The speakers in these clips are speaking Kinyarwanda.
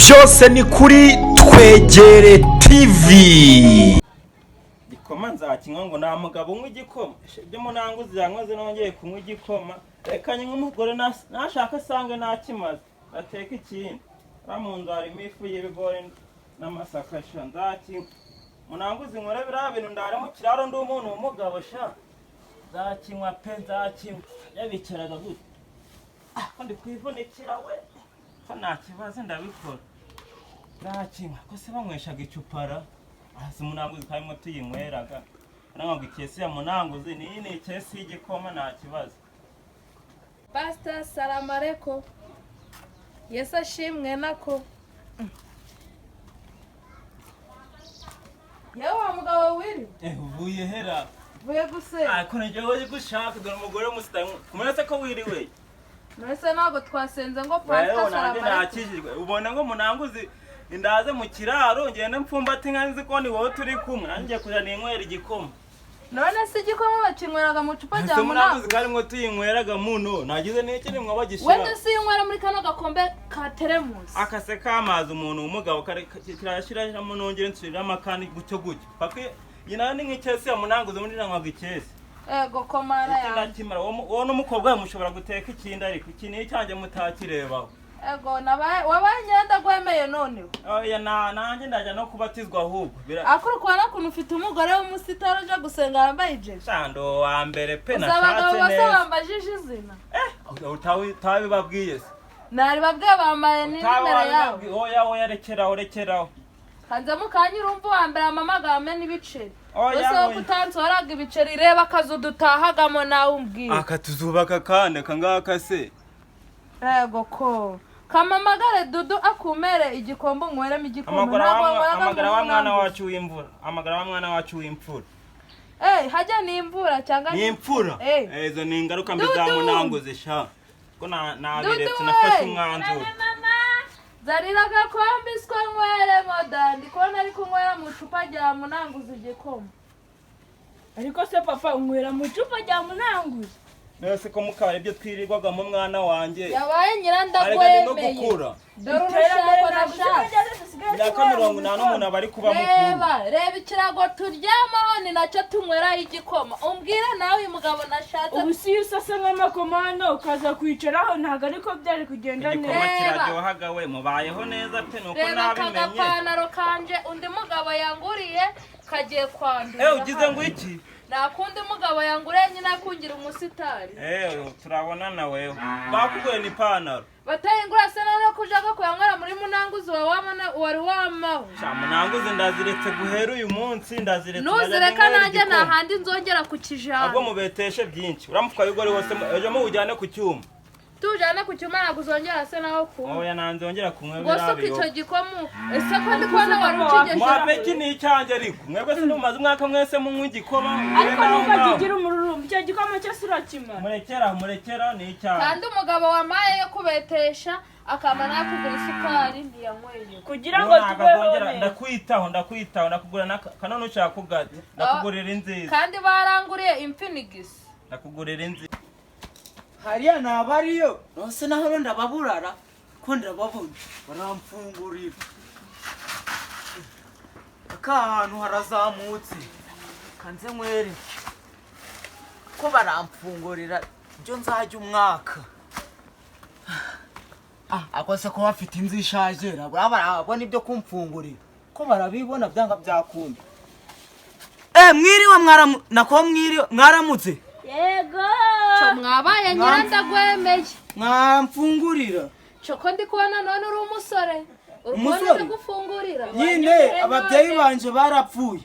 byose ni kuri Twegere TV. Igikoma nzakinywa ngo nta mugabo unywa igikoma. Ibyo Munanguzi yankoze nongeye kunywa igikoma. Reka nywe umugore nashaka asange nakimaze. Ateka ikindi. Ramunzu harimo ifu y'ibigori n'amasaka sha nzakinywa. Munanguzi nkora biriya bintu ndare mu kiraro ndi umuntu w'umugabo sha. Nzakinywa pe nzakinywa. Yabicaraga gute? Ko ndi kwivunikira we. Ko nta kibazo ndabikora. Nzakinywa ko se banyweshaga icupara. Hasi Munanguzi karimo tuyinyweraga. Nangwa ikesi ya Munanguzi ni ikesi y'igikoma nta kibazo. Pastor salamu alaykum. Yesu ashimwe nako. Yewe mugabo wiri. Uvuye hera. Vuye guse. Ko nje woye gushaka dore umugore musitanye. Kumuretse ko wiriwe. Nese nago twasenze ngo pastor salamu alaykum. Nakijijwe. Ubona ngo Munanguzi indaze mu kiraro ngende mpfumbati nkanzi ko ni wowe turi kumwe nanjye kuja ninywera igikoma. None se igikoma bakinyweraga mu cupa rya Munanguzi karimo tuyinyweraga muno nagize n'iki nimwe bagishira. Wende si inywera muri kano gakombe ka teremusi. Akase kamazi umuntu umugabo kirashira mu nongere nsubira amakani gucyo gucyo. Pake yinani nk'ikesi ya Munanguzi muri nangwaga ikesi. Ego komara ya. Ndakimara wowe n'umukobwa mushobora guteka ikindi ariko iki ni cyanjye mutakirebaho. Ego wabaye nyenda gwemeye none. Oya nanjye ndaje no kubatizwa ahubwo. Akuru kwana kuntu ufite umugore w'umusitaro je gusenga yambaye ije. Sando wa mbere pe na chatse neza. Uzabagabo bose bambajije izina. Utabi babwiye se. Nari babwiye bambaye ni nimero yawe. Oya rekeraho. Kanze mukanya urumva wa mbere amamagame n'ibiceri. Ose kutansoraga ibiceri reba kazudutahagamo nawe umbwiye. Akatuzubaka kane kangaka se. Ego ko. Kamamagare Dudu akumere igikombo nkweremo igikoma. Amagara wa mwana wacu w'imvura. Amagara wa mwana wacu w'imfura. Hajya ni imvura cyangwa ni imfura. Ezo ni ingaruka mbi za Munanguzi sha. Ko nabiretse nafashe umwanzuro. Zarira gakombe isko nywere modandi ko nari kunywera mu cupa rya Munanguzi igikoma. Ariko se papa unywera mu cupa rya Munanguzi. Nese ko mukare byo twirirwaga mu mwana wanje. Yabaye nyirandagwemeye. Dore urushako nashaka. Ndakamurongo nta n'umuntu abari kuba mukuru. Reba ikirago turyamaho ni nacyo tunywera igikoma. Umbwira nawe uyu mugabo nashatse. Ubu si usase nk'amakomando ukaza kwicaraho ntago ariko byari kugenda neza. Igikoma kiraryohaga we mubayeho neza pe nuko nabimenye. Reba kagapantaro kanje undi mugabo yanguriye kagiye kwandura. Ugize ngo iki? Nakundi mugabo yanguriye nyine akungira umusitari. Turabona na wewe. Bakugoye ni panaro. Batayingura se none kujaga kuyanywera muri Munanguzi wari wamaho. Sha Munanguzi ndaziretse guhera uyu munsi ndaziretse. Nuzireka nanjye nta handi nzongera kukijana. Ahubwo mubeteshe byinshi. Uramufuka y'ugore wose ejo mu ujyane ku cyuma. Tujana ku cyuma naguzongera se naho ku. Oya nanzongera kumwe birabiyo. Gosuka icyo gikomo. Ese ko ndi kubona wari ukigesha. Mwapeki ni icyanjye ariko. Mwebwe se numaze umwaka mwese mu igikoma. Ariko nuko kigira umururumba icyo gikoma cyo surakima. Murekera ni icyanjye. Kandi umugabo wamaye yo kubetesha akamana yakugura isukari ndiyanyweye. Kugira ngo tubone. Ndakwitaho nakugura kanone ushaka kugati. Nakugurira inziza. Kandi baranguriye Infinigis. Nakugurira inziza. Hariya nabariyo nose naho ndababurara ko ndababona baramfungurira akantu harazamutse kanze nkwere ko baramfungurira byo nzajya umwaka akose ko bafite inzu ishaje barabona ibyo kumfungurira ko barabibona byanga byakunda mwiriwe mwaramutse Yego. Cyo mwabaye nyirandagwemeye. Mwamfungurira. Cyo ndi kubona none uri umusore. Umusore gufungurira. Nyine ababyeyi banje barapfuye.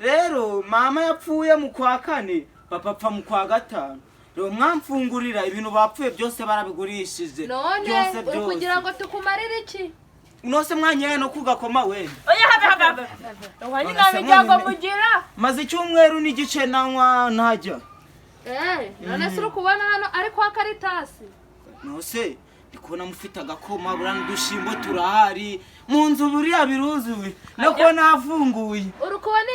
Rero mama yapfuye mu kwa kane, papa apfa mu kwa gatanu. Rero mwamfungurira ibintu bapfuye byose barabigurishije. Byose kugira ngo tukumarire iki? Nose mwanyeye no kugakoma wenda. Oya habe. Wani nabijyago mugira. Maze icyumweru n'igice nanywa ntajya. None se ukubona hano ari kwa Karitasi. Nose ndikubona mufite agakoma burana dushimbo turahari mu nzu buriya biruzuye nako nafunguye. Urukubona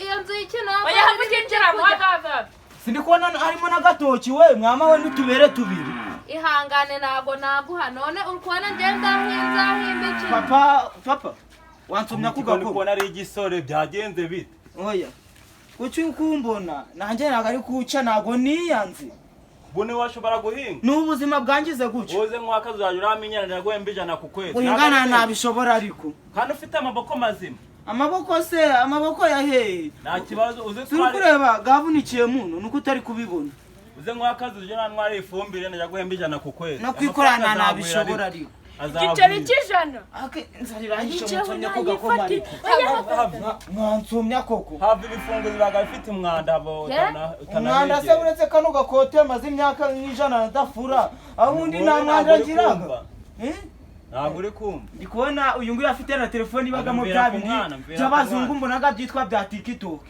iyo nzu y'ikino. Oya habe kinjira mwagaga. Sindikubona harimo na gatoki we mwama we n'utubere tubiri. Ihangane nago naguha none urukubona nje ndahimba iki. papa wansomya kugakoma kubona ari igisore byagenze bite oya kuki ukumbona nanjye ntago ari kuca ntago niyanze bune washobora guhinga n'ubuzima bwangize guca woze nk'akazi uzajya uramenyana nagwembe ijana ku kwezi uyingana nabishobora ariko kandi ufite amaboko mazima amaboko ya hehe nta kibazo uze turi kureba gavunikiye muno nuko utari kubibona uze nk'akazi uje nantwara ifumbire nagwembe ijana ku kwezi no kwikorana nabishobora ariko igiceri cy'ijana nzarirangishe munsomya ko gakoma ariko mwansomya koko hava ibifunguzo bibaga bifite umwanda umwanda se uretse kano gakote maze imyaka nk'ijana ndafura abundi nta mwanda agiraga ntabwo uri kumva ndi kubona uyu nguyu afite na telefone ibagamo bya bindi by'abazungu mbonaga byitwa bya tiktok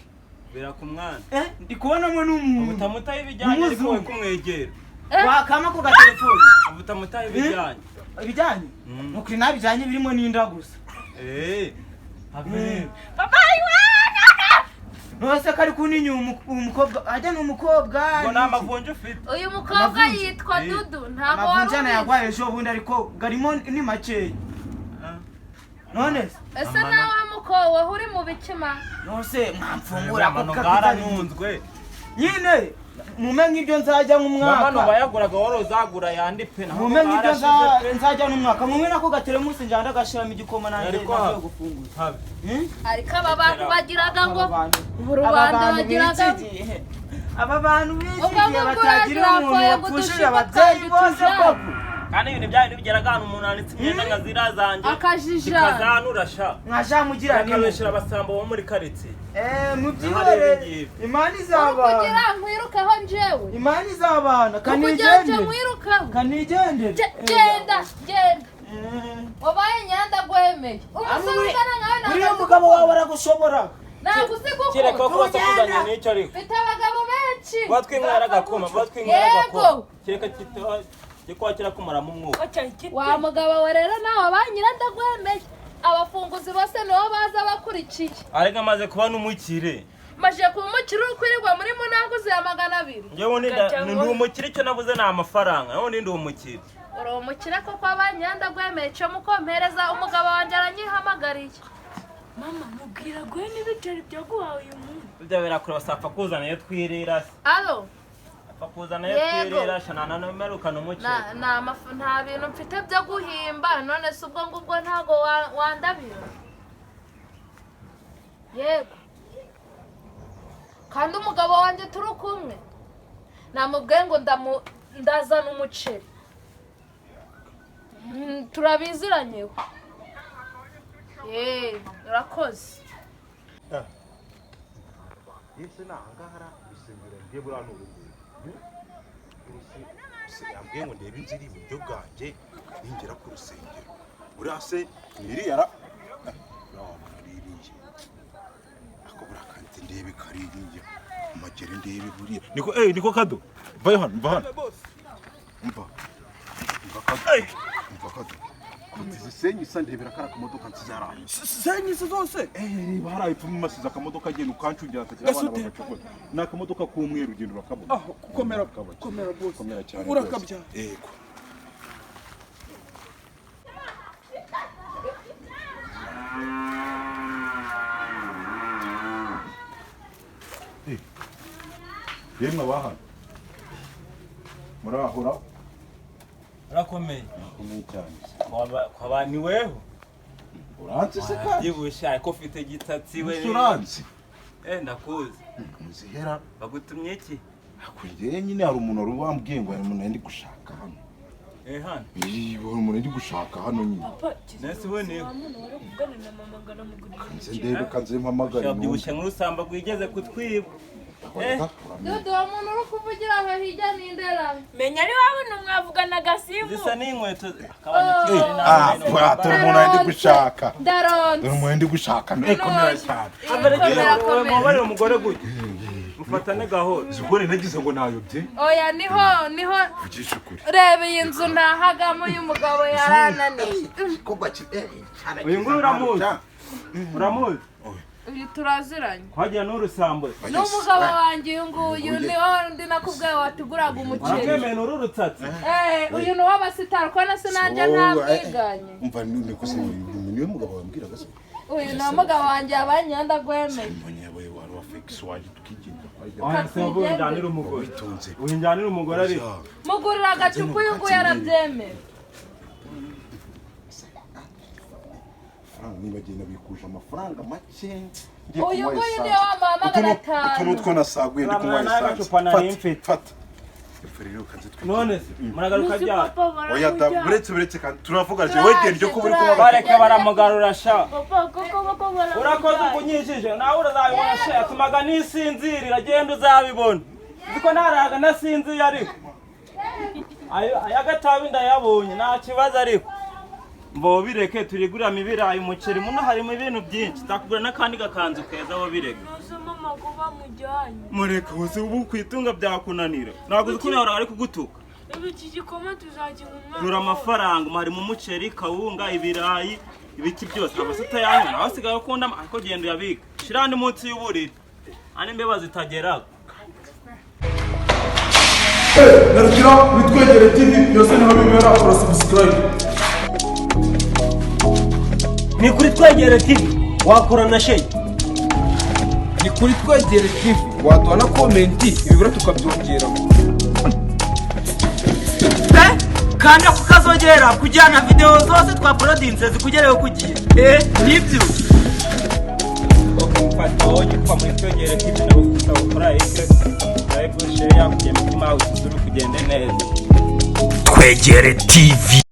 bera ku mwana ndi kubonamo n'umuntu ubutamutaho ibijyanye ariko we kumwegera wakama ku gatelefone ubutamutaho ibijyanye ibijyanye nukuri nabijyanye birimo n'inda gusa papa nose kari kuninya umukobwa ajya n'umukobwa ngo namavunje ufite uyu mukobwa yitwa Dudu ntago amavunje nayagwaye ejo bundi ariko garimo ni makeya none ese nawe mukowe uri mu bikima nose mwamfungura ko garanunzwe nyine mumenye ibyo nzajya nk'umwaka mama bayaguraga wari uzagura yandi pe mumenye ibyo nzajya n'umwaka mumwe nako gatelemusi njanda agashiramo igikoma nanjye nagiye gufungura ariko aba bantu bagiraga ngo rubanda bagiraga aba bantu b'igihe batagira umuntu wapfushije ababyeyi bose koko kandi ibintu byayo bigeraga ahantu umuntu anditse imyenda nka ziriya zanjye zikazanura sha mwashamugira akabeshera abasambo bo muri karitsiye mubyihorere imana izabana kugira nkwirukeho njyewe imana izabana kanigendere genda wabaye nyanda gwemeye umusore ugana nkawe uriya mugabo wawe aragushobora ntabwo uzi gukora kireka ko wasakuzanye n'icyo ariko mfite abagabo benshi batwinywera agakoma kireka kikwakira kumaramo umwuka wa mugabo we rero nawe wabaye nyiranda gwemeye abafunguzi bose nibo baza bakurikiye arega amaze kuba n'umukire maje kuba umukire ukwirirwa muri Munanguzi ya 200 njyewe ndi umukire icyo nabuze ni amafaranga naho ndi umukire uri umukire koko abanyanda gwemeye cyo mukompereza umugabo wanjye aranyihamagariye mama mubwira gwe n'ibiceri byo guhawe uyu muntu ibyo birakura basapfa kuzana twirira allo kuzana twirira shanana n'umerukana umukire nta bintu mfite byo guhimba none se ubwo ngubwo ntago wandabira yego kandi umugabo wanjye turi kumwe namubwiye ngo ndazana umuceri turabiziranyeho urakoze yese nahangahara bisengera ngiye buriya n'urugo yambwiye ngo ndebe inzira iburyo bwanjye ningera ku rusengero buriya se niriyara niririye ako buriya kandi ndebe kaririye amagere ndebe buriya niko kado mva hano mva kado zisenyi isa ndebera kara kamodoka nsize haraye senyi zose haraye pfuma masize akamodoka agenda ukancungira atakira abana bagacukura ni akamodoka k'umweru ugenda urakabona komera bose komera cyane urakabya yego yemwe abahana murahura urakomeye cyane kwaba ni weho uranzi se kandi yibusha ko ufite gitatsi we uranzi ndakuzi muzihera bagutumye iki akwiriye nyine hari umuntu wari wambwiye ngo hari umuntu ndi gushaka hano hano hari umuntu ndi gushaka hano nyine nese we niwe kanze ndebe kanze mpamagara yabyibushye nk'urusamba rwigeze kutwiba Dudu wa muntu uri kuvugira aho hirya n'indera menya ari wabona mwavugana agasimu zisa n'inkweto turi umuntu ndi gushaka ndaronze turi umuntu ndi gushaka komera cyane mubarire umugore gutya mufatane gahoro zikore nagize ngo nayobye oya niho vugisha ukuri reba iyi nzu ntahagamo y'umugabo yarananiye ko baki uyu nguyu uramuzi uyu turaziranye Kwagira n'urusambo. n'umugabo wanjye uyu nguyu niho ndi nakubwiye watuguraga umuceri Wakwemeye n'ururutsatsi. uyu ni uw'abasitari ko na se najya ntabwiganye umva none ko se niwe mugabo wambwiraga se uyu ni umugabo wanjye abanyenda gwemeye mbonye yabaye wari wa fix waje tukigenda Oya se ubunjanira umugore. Ubunjanira umugore ari. mugurira agacupa uyu nguyu arabyemera nibagenda bikuje amafaranga make uyu nguyu niyo wamuhamagara utuntu 5 twanasaguye ndi kunywa n'agacupa nari mfite. fata rero kaze twi None se muragaruka ryari? oya da buretse kandi turavuga je wegende ryo kuburi kuba Bareke baramugarura sha. papa koko Urakoze ukunyishije nawe urazabibona sha atumaga nisinzirira genda uzabibona. Ziko naraga nasinziye ariko. Ayagatabi ndayabonye nta kibazo ariko. Mbo bireke turigurira mibirayi umuceri muno harimo ibintu byinshi takugura nakandi gakanzu keza wo bireke. Nuzo mama kuba mujyanye. Mureke hose ubu kwitunga byakunanira. Naguze kunahora ari kugutuka. Ibiki gikoma tuzakinga umwana. Nura amafaranga mari mu muceri kawunga ibirayi ibiki byose abasita yanyu abasigaye ukunda ariko genda yabika. Shirandi munsi y'uburiri. Ane mbeba zitageraga. Narukira bitwegere TV yose niho bimera kora subscribe. Ni kuri Twegere TV wakora na shey. Ni kuri Twegere TV waduha na comment ibibura tukabyongera. Kanda kukazogera kujyana video zose twa produce zikugereho kugiye nibyo Okumfata onye kwa muri Twegere TV na gukuta ukora ike. Like share yakujye mutima usuru kugende neza. Twegere TV.